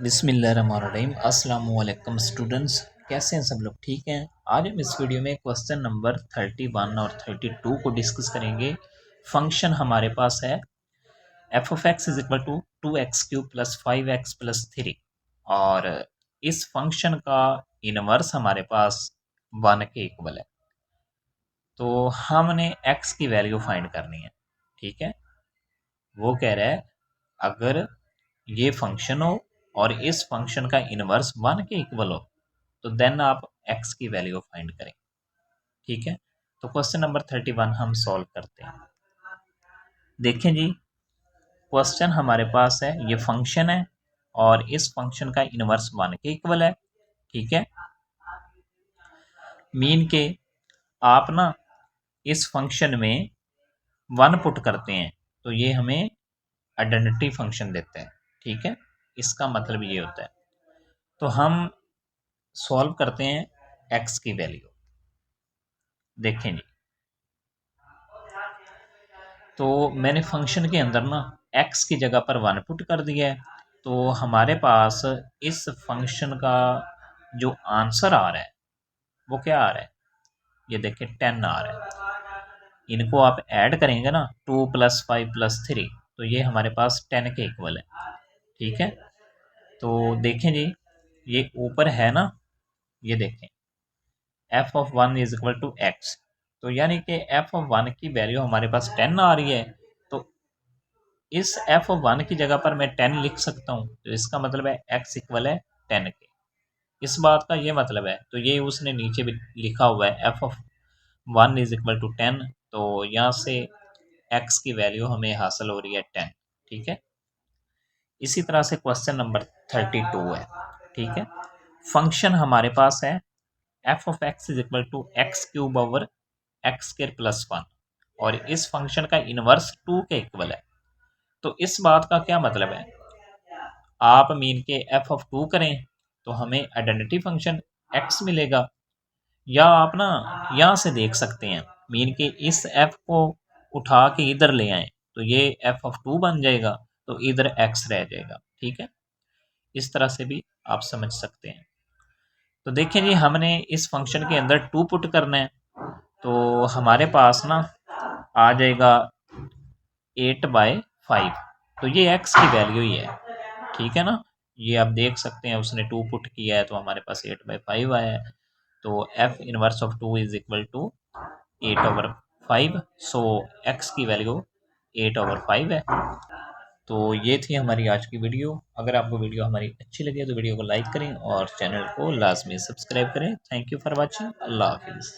बिस्मिल्लाहिर्रहमानिर्रहीम। अस्सलाम वालेकुम स्टूडेंट्स, कैसे हैं सब लोग? ठीक हैं। आज हम इस वीडियो में क्वेश्चन नंबर 31 और 32 को डिस्कस करेंगे। फंक्शन हमारे पास है f of x is equal to 2x³ plus 5x plus 3 और इस फंक्शन का इनवर्स हमारे पास 1 के इक्वल है। तो हमने x की वैल्यू फाइंड करनी है। ठीक है, वो कह रहा है अगर ये फंक्शन हो और इस फंक्शन का इनवर्स 1 के इक्वल हो तो देन आप x की वैल्यू फाइंड करें। ठीक है, तो क्वेश्चन नंबर 31 हम सॉल्व करते हैं। देखें जी, क्वेश्चन हमारे पास है, ये फंक्शन है और इस फंक्शन का इनवर्स 1 के इक्वल है। ठीक है, मीन के आप ना इस फंक्शन में 1 पुट करते हैं तो ये हमें आइडेंटिटी फंक्शन देता है। ठीक है, इसका मतलब ये होता है। तो हम सॉल्व करते हैं x की वैल्यू। देखें जी, तो मैंने फंक्शन के अंदर ना x की जगह पर 1 पुट कर दिया है। तो हमारे पास इस फंक्शन का जो आंसर आ रहा है वो क्या आ रहा है? ये देखिए 10 आ रहा है। इनको आप ऐड करेंगे ना, 2 प्लस 5 प्लस 3, तो ये हमारे पास 10 के इक्वल है। ठीक है, तो देखें जी, ये ऊपर है ना, ये देखें f of 1 is equal to x, तो यानी कि एफ ऑफ 1 की वैल्यू हमारे पास 10 आ रही है। तो इस एफ ऑफ 1 की जगह पर मैं 10 लिख सकता हूँ, तो इसका मतलब है एक्स इक्वल है 10 के। इस बात का ये मतलब है, तो ये उसने नीचे भी लिखा हुआ है f of 1 is equal to 10, तो यहाँ से एक्स की वैल्यू हमें हासिल हो रही है 10। ठीक है, इसी तरह से क्वेश्चन नंबर 32 है। ठीक है, फंक्शन हमारे पास है f of x is equal to x³ over x² plus 1 और इस फंक्शन का इनवर्स 2 के इक्वल है। तो इस बात का क्या मतलब है? आप मीन के एफ ऑफ 2 करें तो हमें आइडेंटिटी फंक्शन x मिलेगा, या आप ना यहाँ से देख सकते हैं, मीन के इस f को उठा के इधर ले आए तो ये एफ ऑफ 2 बन जाएगा, तो इधर x रह जाएगा। ठीक है, इस तरह से भी आप समझ सकते हैं। तो देखें जी, हमने इस फंक्शन के अंदर 2 पुट करना है, तो हमारे पास ना आ जाएगा 8/5, तो ये x की वैल्यू ही है। ठीक है ना, ये आप देख सकते हैं, उसने 2 पुट किया है तो हमारे पास 8/5 आया है। तो f inverse of 2 is equal to 8/5, so x की वैल्यू 8/5 है। तो ये थी हमारी आज की वीडियो। अगर आपको वीडियो हमारी अच्छी लगी तो वीडियो को लाइक करें और चैनल को लाजमी सब्सक्राइब करें। Thank you for watching. अल्लाह हाफिज़।